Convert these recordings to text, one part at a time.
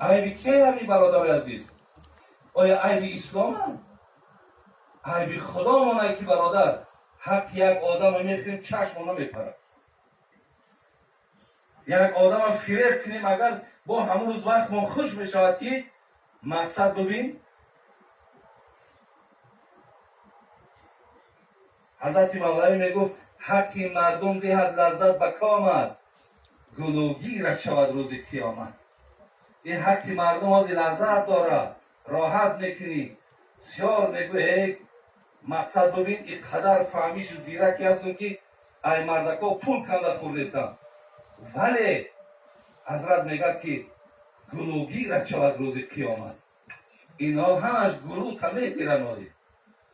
عیب کی همی برادر عزیز؟ آیا عیب اسلام هم؟ عیب خدا مانه که برادر حق یک آدم میخیم چشم نمیپره. یک آدم فریب کنیم اگر با همون روز وقت ما خوش میشود که مقصد ببین. حضرت مولوی میگفت حقی مردم دهد لذت به کامت، گلوگیر شود روز قیامت. این حقی مردم از لذت داره، راحت میکنی. سیار میگوه مقصد ببین این قدر فهمیش زیرکی هستن که ای مردکا پول کنده خوردستن، ولی حضرت میگد که گلوگیر شود روز قیامت. اینها همش گروه تمیتیرن.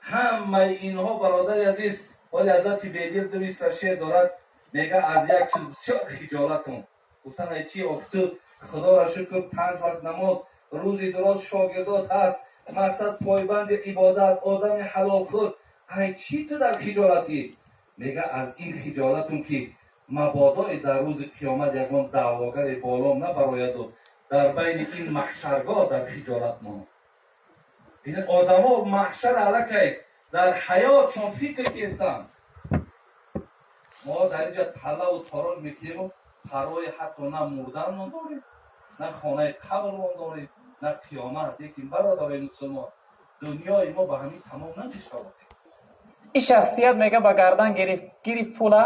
همه اینها برادر عزیز، ولی حضرت بیدیر 206 دارد میگه از یک چیز بسیار خجالتون. گفتن ای چی افتاد؟ خدا را شکر 5 وقت نماز روزی دراز شاگردات هست، مقصد پایبند عبادت، آدم حلال خور. ای چی تو در خجالتی؟ میگه از این خجالتون که مبادا در روز قیامت یکمان دعواگر بالام نبراید و در بین این محشرگاه در خجالت ماند. این آدم ها محشر علکه در حیات چون فکر کستن. ما در اینجا تله و تارال میکنیم و پروای حتی نه مردن ما داریم، نه خانه قبر ما داریم، نه قیامت. دیکن برادر مسلمان دنیای ما به همین تمام نمیشود. این شخصیت میگه با گردن گرفت پوله،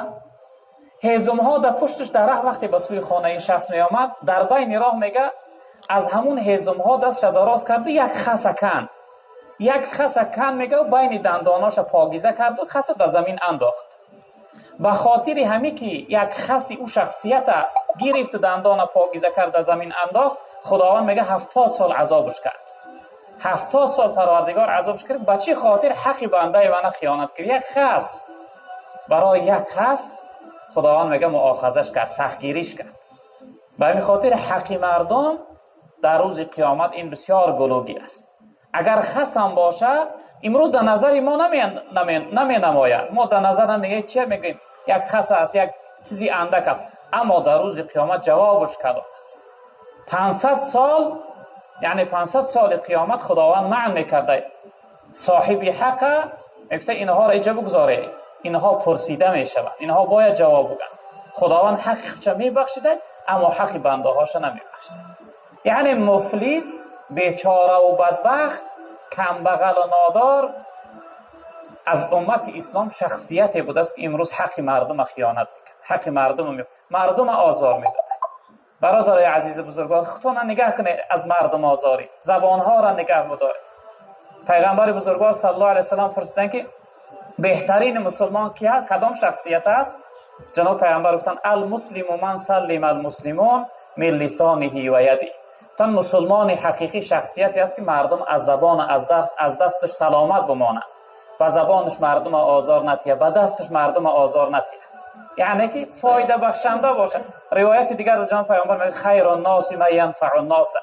هیزم ها در پشتش در راه وقتی به سوی خانه این شخص می آمد، در بین راه میگه از همون هیزم ها دستش دراز کرد، یک خس کن میگه بین دنداناش پاکیزه کرد و خس در زمین انداخت. به خاطر همی که یک خسی او شخصیت گرفت دندان پاکیزه کرد در زمین انداخت، خداوند میگه 70 سال عذابش کرد. 70 سال پروردگار عذابش کرد. به چه خاطر؟ حق بنده من خیانت کرد. یک خس، برای یک خس خداوند میگه مؤاخذش کرد، سختگیریش کرد. به همین خاطر حق مردم در روز قیامت این بسیار گلوگی است. اگر خس هم باشه امروز در نظر ما نمی نماید. ما در نظر هم میگه چه میگیم؟ یک خس است، یک چیزی اندک است، اما در روز قیامت جوابش کدام است. 500 سال، یعنی 500 سال قیامت خداوند معنی میکرده صاحب حق میفته اینها را اینجا بگذاره، اینها پرسیده میشوند، اینها باید جواب بگن. خداوند حق چه میبخشیده اما حق بنده هاش نمیبخشیده. یعنی مفلس، بیچاره و بدبخت، کمبغل و نادار از امت اسلام شخصیتی بوده است که امروز حق مردم خیانت میکنه، حق مردم آزار میداده. برادرای عزیز بزرگوار، خودتون نگاه کنید از مردم آزاری، زبانها را نگاه بدارید. پیغمبر بزرگوار صلی الله علیه و سلم پرسیدند که بهترین مسلمان کیه؟ کدام شخصیت است؟ جناب پیغمبر گفتند المسلم من سلم المسلمون من لسانه و یده. تن مسلمان حقیقی شخصیتی است که مردم از زبان از دستش سلامت بمانند، و زبانش مردم آزار نتیه، به دستش مردم آزار نتیه، یعنی که فایده بخشنده باشه. روایت دیگر جناب پیامبر میگه خیر الناس من ینفع الناس،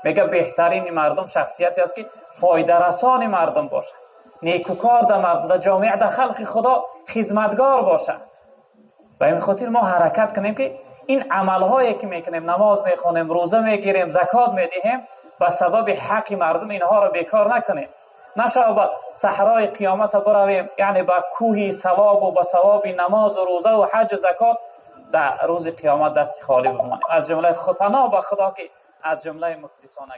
میگه بهترین مردم شخصیتی است که فایده رسان مردم باشه، نیکوکار در مردم، در جامعه، در خلق خدا خدمتگار باشه. و این خاطر ما حرکت کنیم که این عملهایی که میکنیم، نماز میخونیم، روزه میگیریم، زکات میدهیم، به سبب حق مردم اینها را بیکار نکنیم. نشا به صحرای قیامت برویم، یعنی به کوه ثواب و به ثواب نماز و روزه و حج و زکات در روز قیامت دست خالی بمانیم. از جمله خود پناه به خدا که از جمله مفلسان